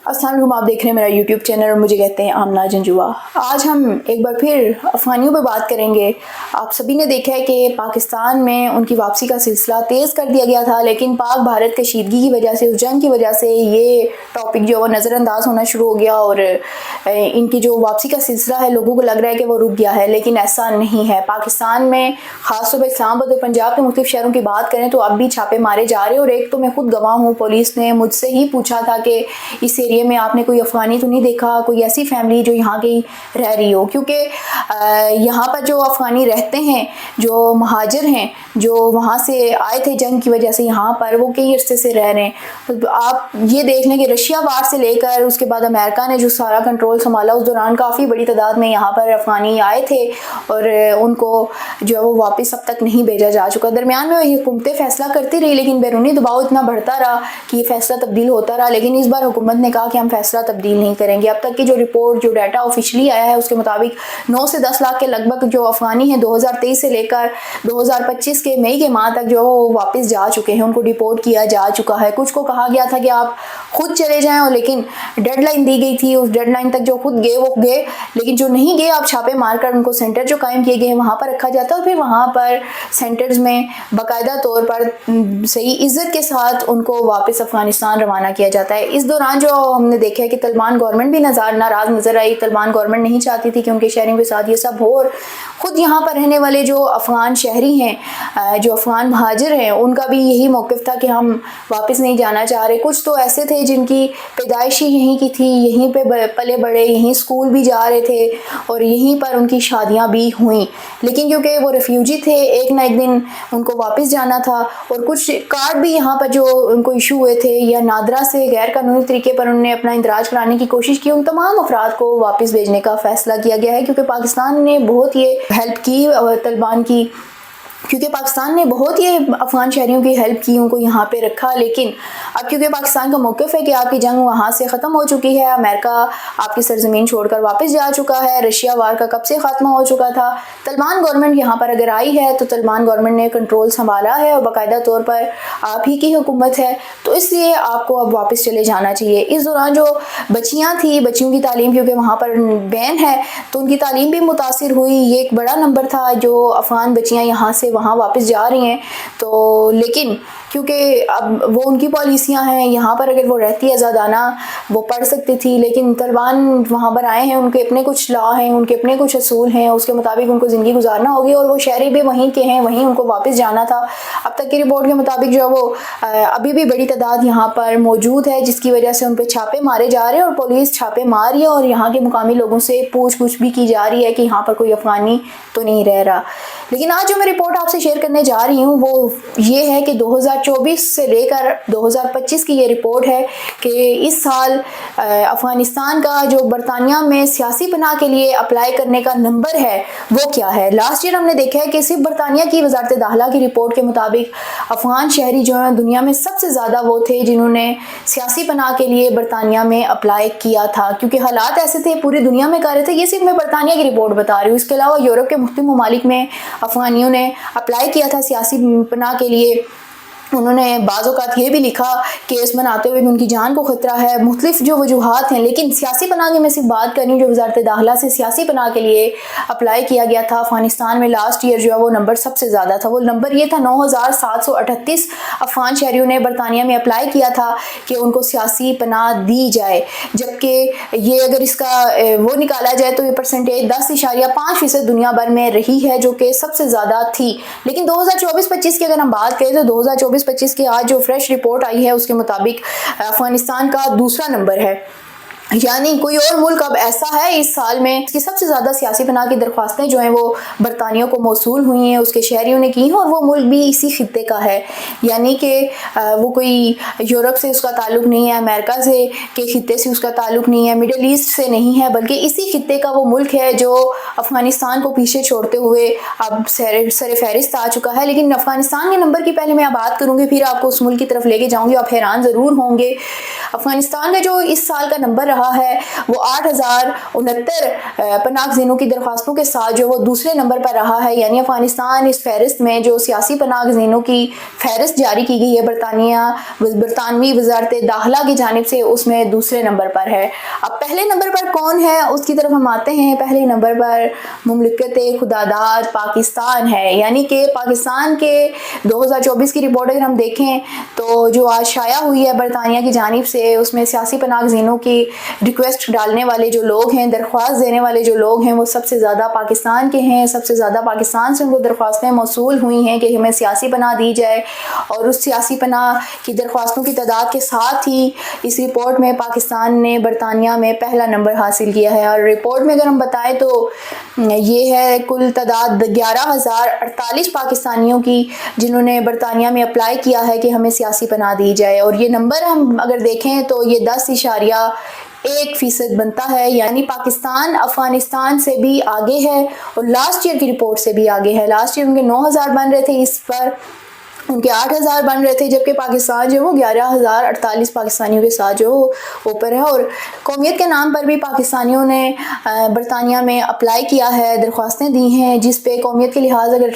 السلام علیکم، آپ دیکھ رہے ہیں میرا یوٹیوب چینل اور مجھے کہتے ہیں آمنہ جنجوا۔ آج ہم ایک بار پھر افغانیوں پہ بات کریں گے۔ آپ سبھی نے دیکھا ہے کہ پاکستان میں ان کی واپسی کا سلسلہ تیز کر دیا گیا تھا، لیکن پاک بھارت کشیدگی کی وجہ سے، اس جنگ کی وجہ سے یہ ٹاپک جو ہے وہ نظر انداز ہونا شروع ہو گیا اور ان کی جو واپسی کا سلسلہ ہے لوگوں کو لگ رہا ہے کہ وہ رک گیا ہے، لیکن ایسا نہیں ہے۔ پاکستان میں خاص طور پہ اسلام آباد اور پنجاب کے مختلف شہروں کی بات کریں تو اب بھی چھاپے مارے جا رہے ہیں، اور ایک تو میں خود گواہ ہوں، پولیس نے مجھ سے ہی پوچھا تھا کہ اس ایریے میں آپ نے کوئی افغانی تو نہیں دیکھا، کوئی ایسی فیملی جو یہاں کی رہ رہی ہو، کیونکہ یہاں پر جو افغانی رہتے ہیں، جو مہاجر ہیں، جو وہاں سے آئے تھے جنگ کی وجہ سے یہاں پر، وہ کئی عرصے سے رہ رہے ہیں۔ آپ یہ دیکھ لیں کہ رشیا وار سے لے کر اس کے بعد امریکہ نے جو سارا کنٹرول سنبھالا، اس دوران کافی بڑی تعداد میں یہاں پر افغانی آئے تھے اور ان کو جو ہے وہ واپس اب تک نہیں بھیجا جا چکا۔ درمیان میں یہ حکومتیں فیصلہ کرتی رہی، لیکن بیرونی دباؤ اتنا بڑھتا رہا کہ یہ فیصلہ تبدیل ہوتا رہا، لیکن اس بار حکومت نے کہا کہ ہم فیصلہ تبدیل نہیں کریں گے۔ اب تک کی جو رپورٹ، جو ڈیٹا آفیشلی آیا ہے، اس کے مطابق 9 سے 10 لاکھ کے لگ بھگ جو افغانی ہیں 2023 سے لے کر 2025 کے مئی کے ماہ تک جو وہ واپس جا چکے ہیں، ان کو ڈیپورٹ کیا جا چکا ہے۔ کچھ کو کہا گیا تھا کہ آپ خود چلے جائیں، اور لیکن ڈیڈ لائن دی گئی تھی، اس ڈیڈ لائن تک جو خود گئے وہ گئے، لیکن جو نہیں گئے آپ چھاپے مار کر ان کو سینٹر جو قائم کیے گئے ہیں وہاں پر رکھا جاتا ہے، اور پھر وہاں پر سینٹرز میں باقاعدہ طور پر صحیح عزت کے ساتھ ان کو واپس افغانستان روانہ کیا جاتا ہے۔ اس دوران جو ہم نے دیکھا ہے کہ طالبان گورنمنٹ بھی ناراض نظر آئی۔ طالبان گورنمنٹ نہیں چاہتی تھی کہ ان کے شہریوں کے ساتھ یہ سب ہو، اور خود یہاں پر رہنے والے جو افغان شہری ہیں، جو افغان مہاجر ہیں، ان کا بھی یہی موقف تھا کہ ہم واپس نہیں جانا چاہ رہے۔ کچھ تو ایسے تھے جن کی پیدائش ہی یہیں کی تھی، یہیں پہ پلے بڑے، یہیں اسکول بھی جا رہے تھے اور یہیں پر ان کی شادیاں بھی ہوئیں، لیکن کیونکہ وہ ریفیوجی تھے ایک نہ ایک دن ان کو واپس جانا تھا، اور کچھ کارڈ بھی یہاں پر جو ان کو ایشو ہوئے تھے یا نادرا سے غیر قانونی طریقے پر انہوں نے اپنا اندراج کرانے کی کوشش کی، ان تمام افراد کو واپس بھیجنے کا فیصلہ کیا گیا ہے، کیونکہ پاکستان نے بہت یہ ہیلپ کی طالبان کی، کیونکہ پاکستان نے بہت ہی افغان شہریوں کی ہیلپ کی، ان کو یہاں پہ رکھا، لیکن اب کیونکہ پاکستان کا موقف ہے کہ آپ کی جنگ وہاں سے ختم ہو چکی ہے، امریکہ آپ کی سرزمین چھوڑ کر واپس جا چکا ہے، رشیا وار کا کب سے خاتمہ ہو چکا تھا، طالبان گورنمنٹ یہاں پر اگر آئی ہے تو طالبان گورنمنٹ نے کنٹرول سنبھالا ہے اور باقاعدہ طور پر آپ ہی کی حکومت ہے، تو اس لیے آپ کو اب واپس چلے جانا چاہیے۔ اس دوران جو بچیاں تھیں، بچیوں کی تعلیم، کیونکہ وہاں پر بین ہے تو ان کی تعلیم بھی متاثر ہوئی، یہ ایک بڑا نمبر تھا جو افغان بچیاں یہاں سے وہاں واپس جا رہی ہیں، تو لیکن کیونکہ اب وہ ان کی پالیسیاں ہیں، یہاں پر اگر وہ رہتی آزادانہ وہ پڑھ سکتی تھی، لیکن طالبان وہاں پر آئے ہیں، ان کے اپنے کچھ لا ہیں، ان کے اپنے کچھ اصول ہیں، اس کے مطابق ان کو زندگی گزارنا ہوگی، اور وہ شہری بھی وہیں کے ہیں، وہیں ان کو واپس جانا تھا۔ اب تک کی رپورٹ کے مطابق جو ہے وہ ابھی بھی بڑی تعداد یہاں پر موجود ہے، جس کی وجہ سے ان پہ چھاپے مارے جا رہے ہیں، اور پولیس چھاپے مار رہی ہے، اور یہاں کے مقامی لوگوں سے پوچھ گچھ بھی کی جا رہی ہے کہ یہاں پر کوئی افغانی تو نہیں رہ رہا۔ لیکن آج جو میں رپورٹ آپ سے شیئر کرنے جا رہی ہوں وہ یہ ہے کہ 2024 سے لے کر 2025 کی یہ رپورٹ ہے کہ اس سال افغانستان کا جو برطانیہ میں سیاسی پناہ کے لیے اپلائی کرنے کا نمبر ہے وہ کیا ہے۔ لاسٹ ایئر ہم نے دیکھا ہے کہ صرف برطانیہ کی وزارت داخلہ کی رپورٹ کے مطابق افغان شہری جو ہیں دنیا میں سب سے زیادہ وہ تھے جنہوں نے سیاسی پناہ کے لیے برطانیہ میں اپلائی کیا تھا، کیونکہ حالات ایسے تھے پوری دنیا میں کر رہے تھے۔ یہ صرف میں برطانیہ کی رپورٹ بتا رہی ہوں، اس کے علاوہ یورپ کے مختلف ممالک میں افغانیوں نے اپلائی کیا تھا سیاسی پناہ کے لیے۔ انہوں نے بعض اوقات یہ بھی لکھا کیس بناتے ہوئے کہ ان کی جان کو خطرہ ہے، مختلف جو وجوہات ہیں، لیکن سیاسی پناہ کی میں صرف بات کر رہی ہوں جو وزارت داخلہ سے سیاسی پناہ کے لیے اپلائی کیا گیا تھا افغانستان میں لاسٹ ایئر جو ہے وہ نمبر سب سے زیادہ تھا۔ وہ نمبر یہ تھا 9738 افغان شہریوں نے برطانیہ میں اپلائی کیا تھا کہ ان کو سیاسی پناہ دی جائے، جبکہ یہ اگر اس کا وہ نکالا جائے تو یہ پرسنٹیج 10.5% دنیا بھر میں رہی ہے، جو کہ سب سے زیادہ تھی۔ لیکن 2024-25 کی اگر ہم بات کریں تو 2024-25 کی آج جو فریش رپورٹ آئی ہے اس کے مطابق افغانستان کا دوسرا نمبر ہے، یعنی کوئی اور ملک اب ایسا ہے اس سال میں اس کی سب سے زیادہ سیاسی پناہ کی درخواستیں جو ہیں وہ برطانیہ کو موصول ہوئی ہیں، اس کے شہریوں نے کی ہیں، اور وہ ملک بھی اسی خطے کا ہے، یعنی کہ وہ کوئی یورپ سے اس کا تعلق نہیں ہے، امریکہ سے کے خطے سے اس کا تعلق نہیں ہے، مڈل ایسٹ سے نہیں ہے، بلکہ اسی خطے کا وہ ملک ہے جو افغانستان کو پیچھے چھوڑتے ہوئے اب سر فہرست آ چکا ہے۔ لیکن افغانستان کے نمبر کی پہلے میں بات کروں گی، پھر آپ کو اس ملک کی طرف لے کے جاؤں گی، آپ حیران ضرور ہوں گے۔ افغانستان کا جو اس سال کا نمبر رہا ہے وہ 8069 پناہ گزینوں کی درخواستوں کے ساتھ جو وہ دوسرے نمبر پر رہا ہے، یعنی افغانستان اس فہرست میں جو سیاسی پناہ گزینوں کی فہرست جاری کی گئی ہے برطانوی وزارت داخلہ کی جانب سے، اس میں دوسرے نمبر پر ہے۔ اب پہلے نمبر پر کون ہے اس کی طرف ہم آتے ہیں۔ پہلے نمبر پر مملکت خداداد پاکستان ہے، یعنی کہ پاکستان کے 2024 کی رپورٹ اگر ہم دیکھیں تو جو آج شائع ہوئی ہے برطانیہ کی جانب سے، اس میں سیاسی پناہ گزینوں کی ریکویسٹ ڈالنے والے جو لوگ ہیں، درخواست دینے والے جو لوگ ہیں، وہ سب سے زیادہ پاکستان کے ہیں۔ سب سے زیادہ پاکستان سے ان کو درخواستیں موصول ہوئی ہیں کہ ہمیں سیاسی پناہ دی جائے، اور اس سیاسی پناہ کی درخواستوں کی تعداد کے ساتھ ہی اس رپورٹ میں پاکستان نے برطانیہ میں پہلا نمبر حاصل کیا ہے۔ اور رپورٹ میں اگر ہم بتائیں تو یہ ہے کل تعداد 11,048 پاکستانیوں کی جنہوں نے برطانیہ میں اپلائی کیا ہے کہ ہمیں سیاسی پناہ دی جائے، اور یہ نمبر ہم اگر دیکھیں تو یہ 10.1% بنتا ہے، یعنی پاکستان افغانستان سے بھی آگے ہے اور لاسٹ ایئر کی رپورٹ سے بھی آگے ہے۔ لاسٹ ایئر ان کے 9,000 بن رہے تھے، اس پر ان کے 8,000 بن رہے تھے، جبکہ پاکستان جو وہ 11,048 پاکستانیوں کے ساتھ جو اوپر ہے۔ اور قومیت کے نام پر بھی پاکستانیوں نے برطانیہ میں اپلائی کیا ہے، درخواستیں دی ہیں، جس پہ قومیت کے لحاظ اگر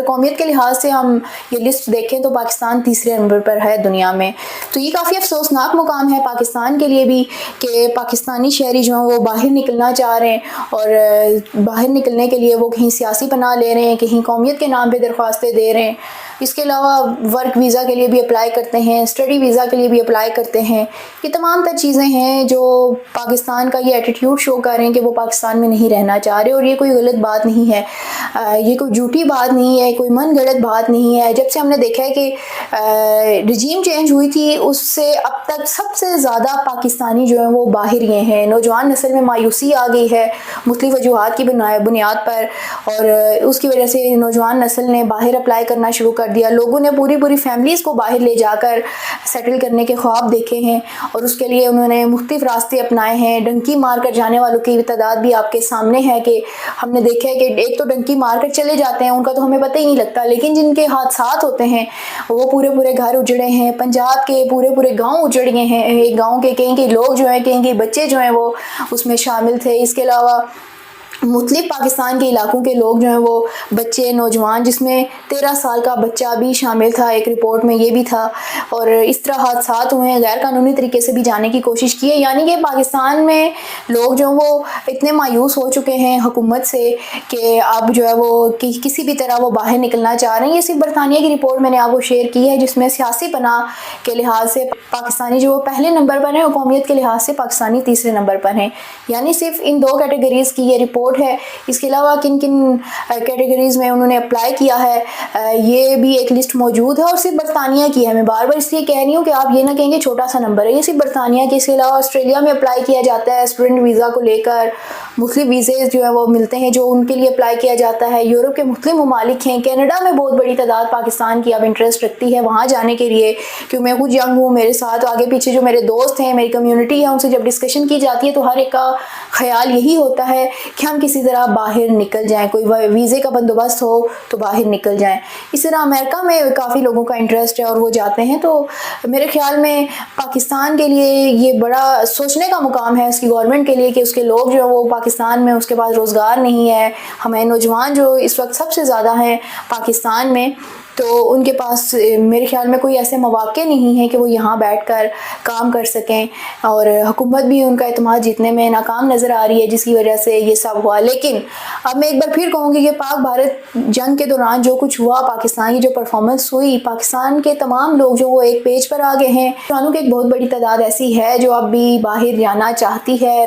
قومیت کے لحاظ سے ہم یہ لسٹ دیکھیں تو پاکستان تیسرے نمبر پر ہے دنیا میں۔ تو یہ کافی افسوسناک مقام ہے پاکستان کے لیے بھی کہ پاکستانی شہری جو ہیں وہ باہر نکلنا چاہ رہے ہیں، اور باہر نکلنے کے لیے وہ کہیں سیاسی پناہ لے رہے ہیں، کہیں قومیت کے نام پہ درخواستیں دے رہے ہیں۔ اس کے علاوہ ورک ویزا کے لیے بھی اپلائی کرتے ہیں، اسٹڈی ویزا کے لیے بھی اپلائی کرتے ہیں۔ یہ تمام تر چیزیں ہیں جو پاکستان کا یہ ایٹیٹیوڈ شو کر رہے ہیں کہ وہ پاکستان میں نہیں رہنا چاہ رہے، اور یہ کوئی غلط بات نہیں ہے، یہ کوئی جھوٹی بات نہیں ہے، کوئی من گھڑت بات نہیں ہے۔ جب سے ہم نے دیکھا ہے کہ رجیم چینج ہوئی تھی اس سے اب تک سب سے زیادہ پاکستانی جو ہیں وہ باہر گئے ہیں۔ نوجوان نسل میں مایوسی آ گئی ہے مختلف وجوہات کی بنیاد پر، اور اس کی وجہ سے نوجوان نسل نے باہر اپلائی کرنا شروع کر دیا۔ لوگوں نے پوری فیملیز کو باہر لے جا کر سیٹل کرنے کے خواب دیکھے ہیں، اور اس کے لیے انہوں نے مختلف راستے اپنائے ہیں۔ ڈنکی مار کر جانے والوں کی تعداد بھی آپ کے سامنے ہے کہ ہم نے دیکھا ہے کہ ایک تو ڈنکی مار کر چلے جاتے ہیں، ان کا تو ہمیں پتہ ہی نہیں لگتا، لیکن جن کے حادثات ہوتے ہیں وہ پورے گھر اجڑے ہیں۔ پنجاب کے پورے گاؤں اجڑ گئے ہیں، ایک گاؤں کے کئی لوگ جو ہیں، کئی بچے جو ہیں وہ اس میں شامل تھے۔ اس کے علاوہ مختلف پاکستان کے علاقوں کے لوگ جو ہیں وہ بچے، نوجوان، جس میں 13 سال کا بچہ بھی شامل تھا، ایک رپورٹ میں یہ بھی تھا، اور اس طرح حادثات ہوئے ہیں۔ غیر قانونی طریقے سے بھی جانے کی کوشش کی ہے، یعنی کہ پاکستان میں لوگ جو وہ اتنے مایوس ہو چکے ہیں حکومت سے کہ اب جو ہے وہ کسی بھی طرح وہ باہر نکلنا چاہ رہے ہیں۔ یہ صرف برطانیہ کی رپورٹ میں نے آپ کو شیئر کی ہے، جس میں سیاسی پناہ کے لحاظ سے پاکستانی جو وہ پہلے نمبر پر ہیں، اور قومیت کے لحاظ سے پاکستانی تیسرے نمبر پر ہیں، یعنی صرف ان 2 کیٹیگریز کی یہ رپورٹ ہے۔ اس کے علاوہ کن کیٹیگریز میں انہوں نے اپلائی کیا ہے یہ بھی ایک لسٹ موجود ہے، اور صرف برطانیہ کی ہے۔ میں بار بار اس لیے کہہ رہی ہوں کہ آپ یہ نہ کہیں گے چھوٹا سا نمبر ہے، یہ صرف برطانیہ کے۔ اس کے علاوہ آسٹریلیا میں اپلائی کیا جاتا ہے اسٹوڈنٹ ویزا کو لے کر، مختلف ویزے جو ہیں وہ ملتے ہیں جو ان کے لیے اپلائی کیا جاتا ہے۔ یورپ کے مختلف ممالک ہیں، کینیڈا میں بہت بڑی تعداد پاکستان کی اب انٹرسٹ رکھتی ہے وہاں جانے کے لیے، کیوں میں خود ینگ ہوں، میرے ساتھ آگے پیچھے جو میرے دوست ہیں، میری کمیونٹی ہے، ان سے جب ڈسکشن کی جاتی ہے تو ہر ایک کا خیال یہی ہوتا ہے کہ ہم کسی طرح باہر نکل جائیں، کوئی ویزے کا بندوبست ہو تو باہر نکل جائیں۔ اس طرح امریکہ میں کافی لوگوں کا انٹرسٹ ہے اور وہ جاتے ہیں۔ تو میرے خیال میں پاکستان کے لیے یہ بڑا سوچنے کا مقام ہے اس کی گورنمنٹ کے لیے کہ اس کے لوگ جو وہ پاکستان میں، اس کے پاس روزگار نہیں ہے۔ ہمارے نوجوان جو اس وقت سب سے زیادہ ہیں پاکستان میں، تو ان کے پاس میرے خیال میں کوئی ایسے مواقع نہیں ہیں کہ وہ یہاں بیٹھ کر کام کر سکیں، اور حکومت بھی ان کا اعتماد جیتنے میں ناکام نظر آ رہی ہے، جس کی وجہ سے یہ سب ہوا۔ لیکن اب میں ایک بار پھر کہوں گی کہ پاک بھارت جنگ کے دوران جو کچھ ہوا، پاکستان کی جو پرفارمنس ہوئی، پاکستان کے تمام لوگ جو وہ ایک پیج پر آ گئے ہیں، نوجوانوں کی ایک بہت بڑی تعداد ایسی ہے جو اب بھی باہر جانا چاہتی ہے۔